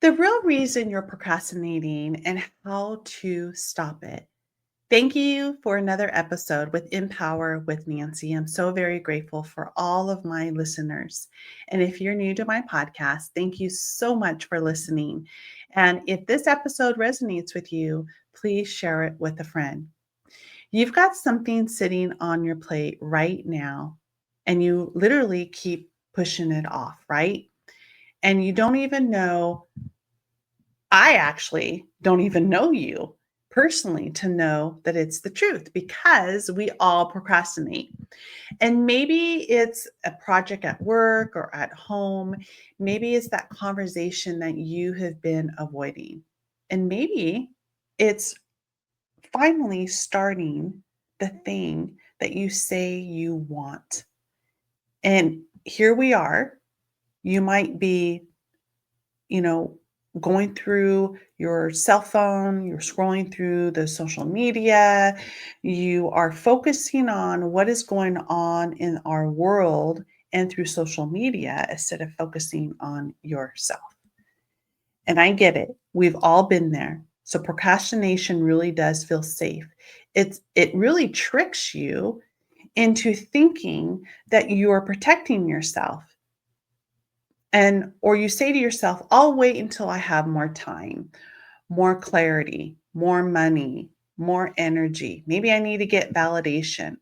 The real reason you're procrastinating and how to stop it. Thank you for another episode with Empower with Nancy. I'm so very grateful for all of my listeners. And if you're new to my podcast, thank you so much for listening. And if this episode resonates with you, please share it with a friend. You've got something sitting on your plate right now, and you literally keep pushing it off, right? And you don't even know I actually don't even know you personally to know that it's the truth because we all procrastinate. And maybe it's a project at work or at home. Maybe it's that conversation that you have been avoiding. And maybe it's finally starting the thing that you say you want. And here we are. You might be you know, going through your cell phone, you're scrolling through the social media, you are focusing on what is going on in our world and through social media instead of focusing on yourself. And I get it. We've all been there. So procrastination really does feel safe. It really tricks you into thinking that you are protecting yourself and or you say to yourself, I'll wait until I have more time, more clarity, more money, more energy. Maybe I need to get validation.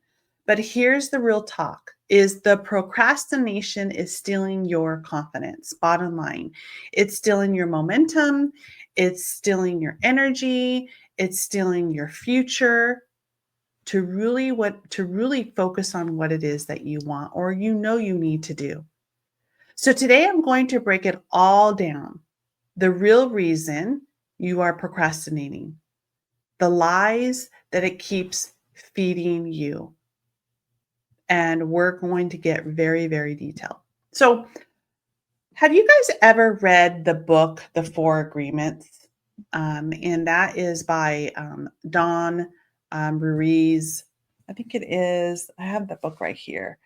But here's the real talk is the procrastination is stealing your confidence. Bottom line, it's stealing your momentum, it's stealing your energy, it's stealing your future to really focus on what it is that you want or you need to do. So today I'm going to break it all down. The real reason you are procrastinating, the lies that it keeps feeding you. And we're going to get very, very detailed. So, have you guys ever read the book, The Four Agreements? And that is by Don Ruiz. I think it is. I have the book right here.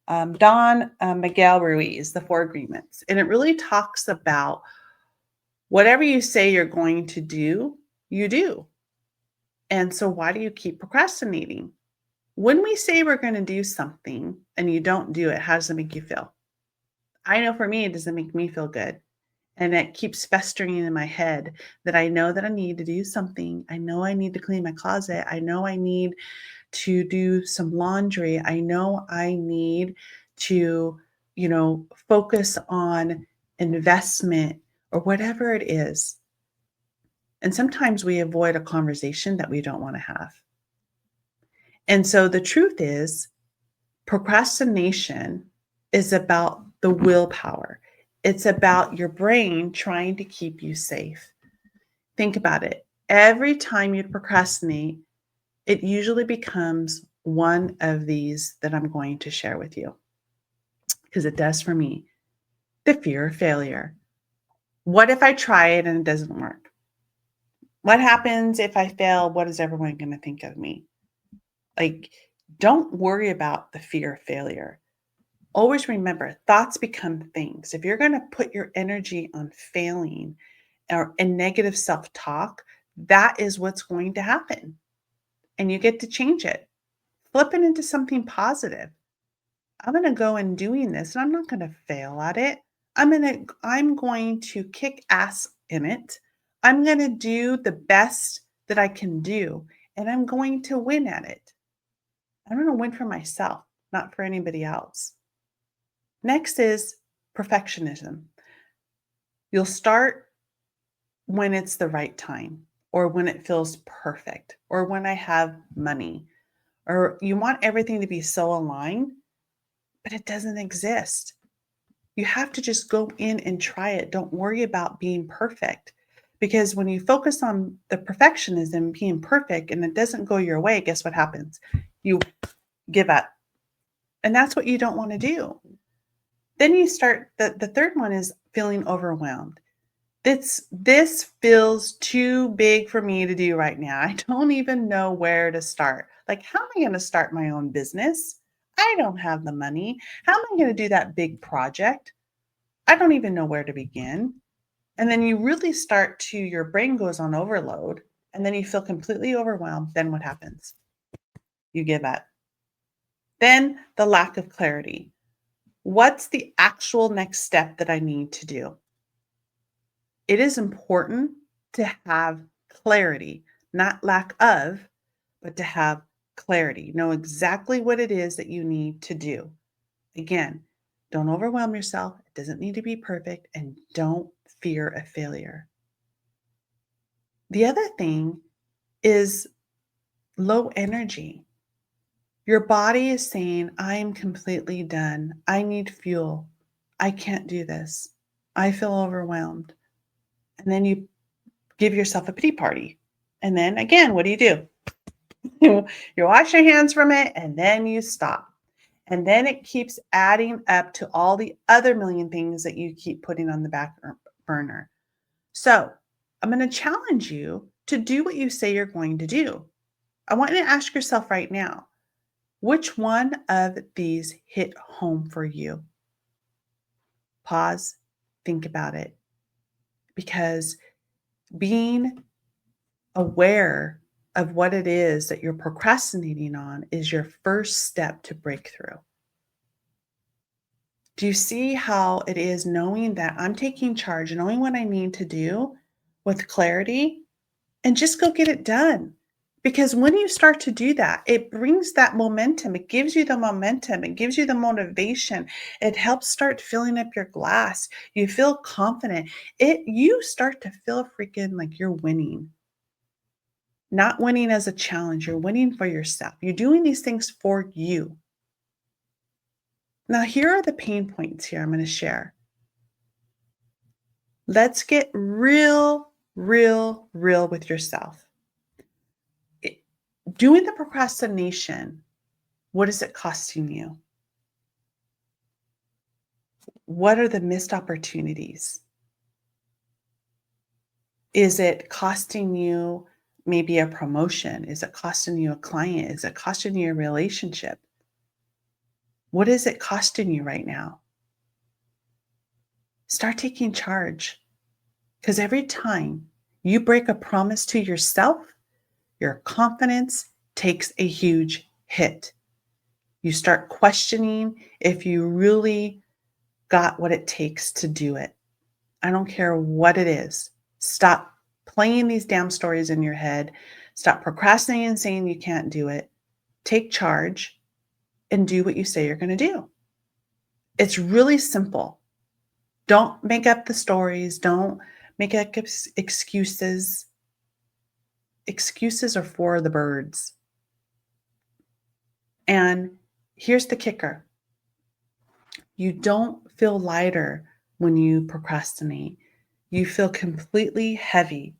Don Miguel Ruiz, The Four Agreements. And it really talks about whatever you say you're going to do, you do. And so, why do you keep procrastinating? When we say we're going to do something and you don't do it, how does it make you feel? I know for me, it doesn't make me feel good. And it keeps festering in my head that I know that I need to do something. I know I need to clean my closet. I know I need to do some laundry. I know I need to, focus on investment or whatever it is. And sometimes we avoid a conversation that we don't want to have. And so the truth is, procrastination is about the willpower. It's about your brain trying to keep you safe. Think about it. Every time you procrastinate, it usually becomes one of these that I'm going to share with you because it does for me. The fear of failure. What if I try it and it doesn't work? What happens if I fail? What is everyone going to think of me? Like, don't worry about the fear of failure. Always remember, thoughts become things. If you're going to put your energy on failing or in negative self-talk, that is what's going to happen. And you get to change it. Flip it into something positive. I'm going to go and doing this and I'm not going to fail at it. I'm going to kick ass in it. I'm going to do the best that I can do and I'm going to win at it. I'm going to win for myself, not for anybody else. Next is perfectionism. You'll start when it's the right time, or when it feels perfect, or when I have money, or you want everything to be so aligned, but it doesn't exist. You have to just go in and try it. Don't worry about being perfect. Because when you focus on the perfectionism being perfect and it doesn't go your way, guess what happens? You give up. And that's what you don't want to do. Then you start the third one is feeling overwhelmed. This feels too big for me to do right now. I don't even know where to start. Like, how am I going to start my own business? I don't have the money. How am I going to do that big project? I don't even know where to begin. And then you really start to, your brain goes on overload, and then you feel completely overwhelmed. Then what happens? You give up. Then the lack of clarity. What's the actual next step that I need to do? It is important to have clarity, not lack of, but to have clarity. Know exactly what it is that you need to do. Again, don't overwhelm yourself. It doesn't need to be perfect, and don't fear a failure. The other thing is low energy. Your body is saying, I am completely done. I need fuel. I can't do this. I feel overwhelmed. And then you give yourself a pity party. And then again, what do? You wash your hands from it, and then you stop. And then it keeps adding up to all the other million things that you keep putting on the back burner. So I'm going to challenge you to do what you say you're going to do. I want you to ask yourself right now, which one of these hit home for you? Pause, think about it. Because being aware of what it is that you're procrastinating on is your first step to breakthrough. Do you see how it is knowing that I'm taking charge, knowing what I need to do with clarity, and just go get it done? Because when you start to do that, it brings that momentum. It gives you the momentum. It gives you the motivation. It helps start filling up your glass. You feel confident. You start to feel freaking like you're winning. Not winning as a challenge, you're winning for yourself. You're doing these things for you. Now, here are the pain points here I'm going to share. Let's get real, real, real with yourself. Doing the procrastination, what is it costing you? What are the missed opportunities? Is it costing you maybe a promotion? Is it costing you a client? Is it costing you a relationship? What is it costing you right now? Start taking charge. Because every time you break a promise to yourself, your confidence takes a huge hit. You start questioning if you really got what it takes to do it. I don't care what it is. Stop playing these damn stories in your head. Stop procrastinating and saying you can't do it. Take charge and do what you say you're going to do. It's really simple. Don't make up the stories. Don't make up excuses. Excuses are for the birds. And here's the kicker. You don't feel lighter when you procrastinate. You feel completely heavy.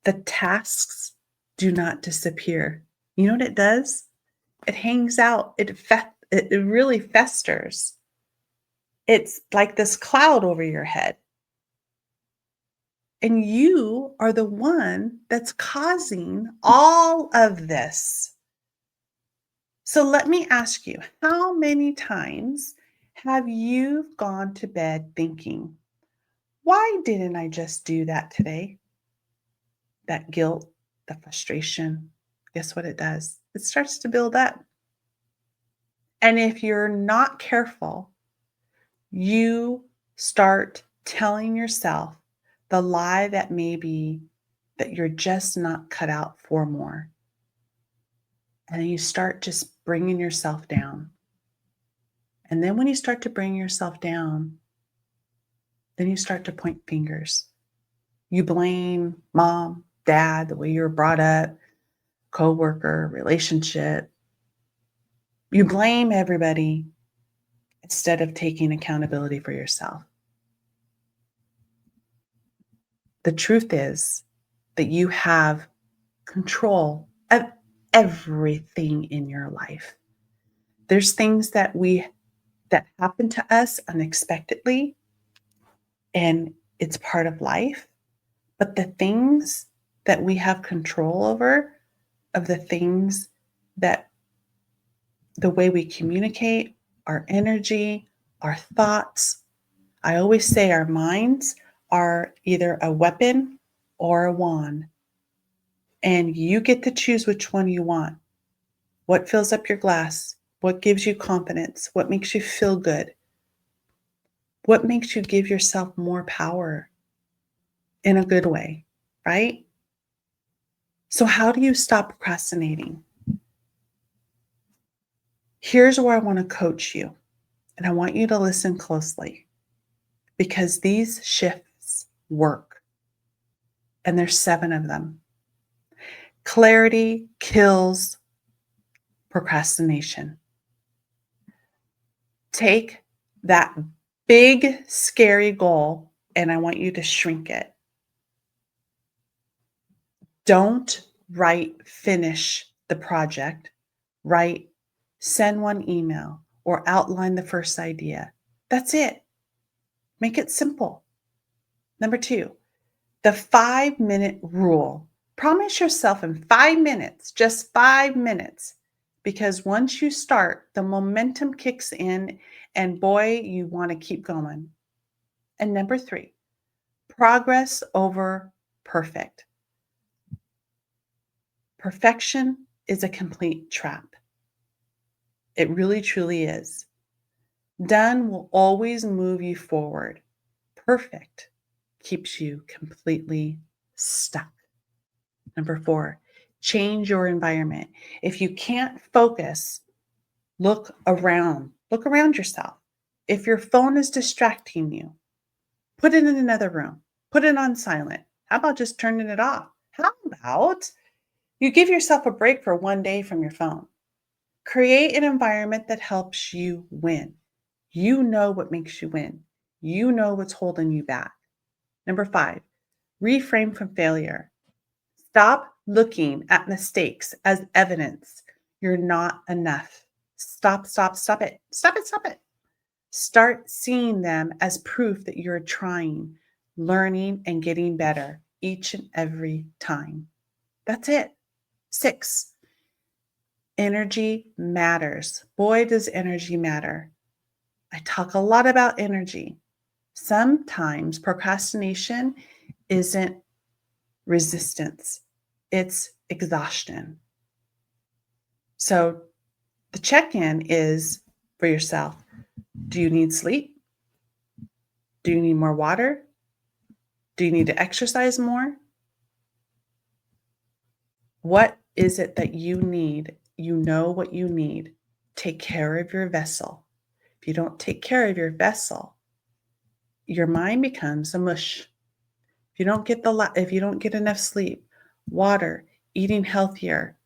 The tasks do not disappear. You know what it does? It hangs out. It really festers. It's like this cloud over your head. And you are the one that's causing all of this. So let me ask you, how many times have you gone to bed thinking, why didn't I just do that today? That guilt, the frustration, guess what it does? It starts to build up. And if you're not careful, you start telling yourself the lie that maybe that you're just not cut out for more. And then you start just bringing yourself down. And then when you start to bring yourself down, then you start to point fingers. You blame mom, dad, the way you were brought up, coworker, relationship. You blame everybody instead of taking accountability for yourself. The truth is that you have control of everything in your life. There's things that happen to us unexpectedly, and it's part of life. But the things that we have control over, of the things that the way we communicate, our energy, our thoughts. I always say our minds are either a weapon or a wand, and you get to choose which one you want. What fills up your glass? What gives you confidence? What makes you feel good? What makes you give yourself more power in a good way, right? So, how do you stop procrastinating? Here's where I want to coach you, and I want you to listen closely because these shifts work, and there's 7 of them. Clarity kills procrastination. Take that big, scary goal, and I want you to shrink it. Don't write finish the project. Write send one email or outline the first idea. That's it. Make it simple. Number 2, the 5-minute rule. Promise yourself in 5 minutes, just 5 minutes, because once you start, the momentum kicks in, and boy, you want to keep going. And number 3, progress over perfect. Perfection is a complete trap. It really, truly is. Done will always move you forward. Perfect keeps you completely stuck. Number 4, change your environment. If you can't focus, look around. Look around yourself. If your phone is distracting you, put it in another room. Put it on silent. How about just turning it off? How about you give yourself a break for one day from your phone? Create an environment that helps you win. You know what makes you win. You know what's holding you back. Number 5, reframe from failure. Stop looking at mistakes as evidence you're not enough. Stop, stop, stop it. Stop it, stop it. Start seeing them as proof that you're trying, learning, and getting better each and every time. That's it. 6, energy matters. Boy, does energy matter. I talk a lot about energy. Sometimes procrastination isn't resistance, it's exhaustion. So the check in is for yourself: do you need sleep? Do you need more water? Do you need to exercise more? What is it that you need? You know what you need. Take care of your vessel. If you don't take care of your vessel, your mind becomes a mush. If you don't get enough sleep, water, eating healthier,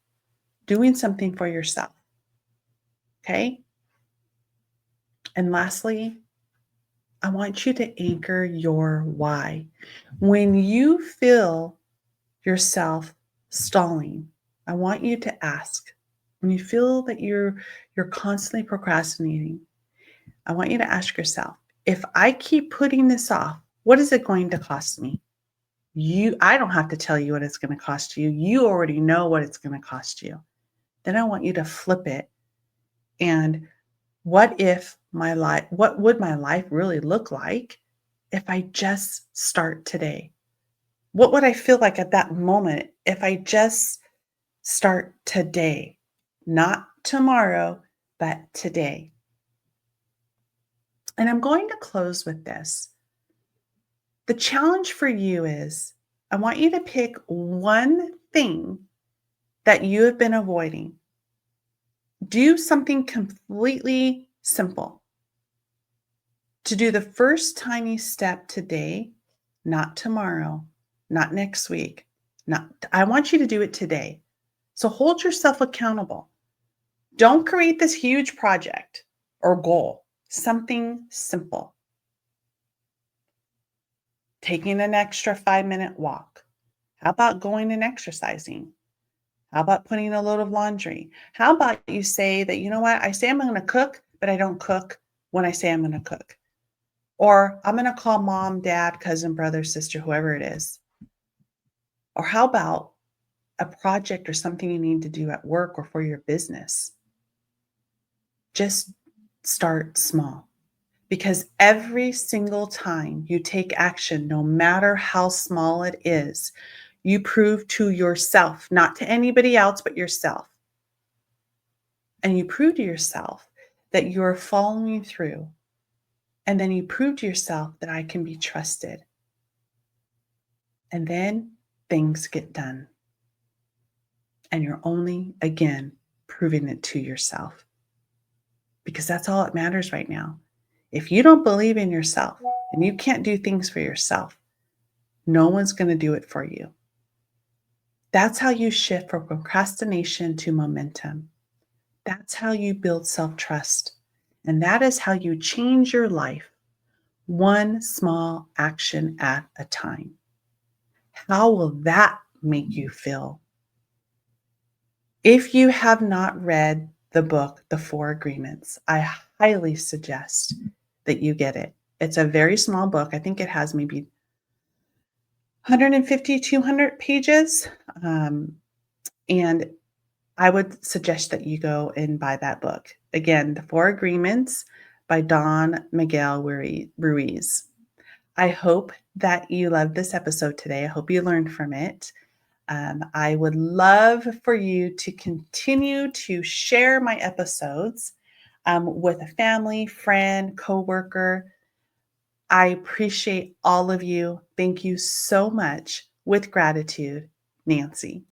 doing something for yourself. Okay? And lastly, I want you to anchor your why. When you feel yourself stalling, I want you to ask. When you feel that you're constantly procrastinating, I want you to ask yourself, if I keep putting this off, what is it going to cost me? I don't have to tell you what it's going to cost you. You already know what it's going to cost you. Then I want you to flip it. And what would my life really look like if I just start today? What would I feel like at that moment if I just start today? Not tomorrow, but today. And I'm going to close with this. The challenge for you is I want you to pick one thing that you have been avoiding. Do something completely simple. To do the first tiny step today, not tomorrow, not next week. I want you to do it today. So hold yourself accountable. Don't create this huge project or goal. Something simple. Taking an extra 5-minute walk. How about going and exercising? How about putting a load of laundry? How about you say that, you know what? I say I'm going to cook, but I don't cook when I say I'm going to cook. Or I'm going to call mom, dad, cousin, brother, sister, whoever it is. Or how about a project or something you need to do at work or for your business? Just start small. Because every single time you take action, no matter how small it is, you prove to yourself, not to anybody else, but yourself. And you prove to yourself that you're following through. And then you prove to yourself that I can be trusted. And then things get done. And you're only, again, proving it to yourself. Because that's all that matters right now. If you don't believe in yourself and you can't do things for yourself, no one's going to do it for you. That's how you shift from procrastination to momentum. That's how you build self trust. And that is how you change your life, one small action at a time. How will that make you feel? If you have not read the book, The Four Agreements, I highly suggest that you get it. It's a very small book. I think it has maybe 150, 200 pages. And I would suggest that you go and buy that book. Again, The Four Agreements by Don Miguel Ruiz. I hope that you loved this episode today. I hope you learned from it. I would love for you to continue to share my episodes with a family, friend, coworker. I appreciate all of you. Thank you so much. With gratitude, Nancy.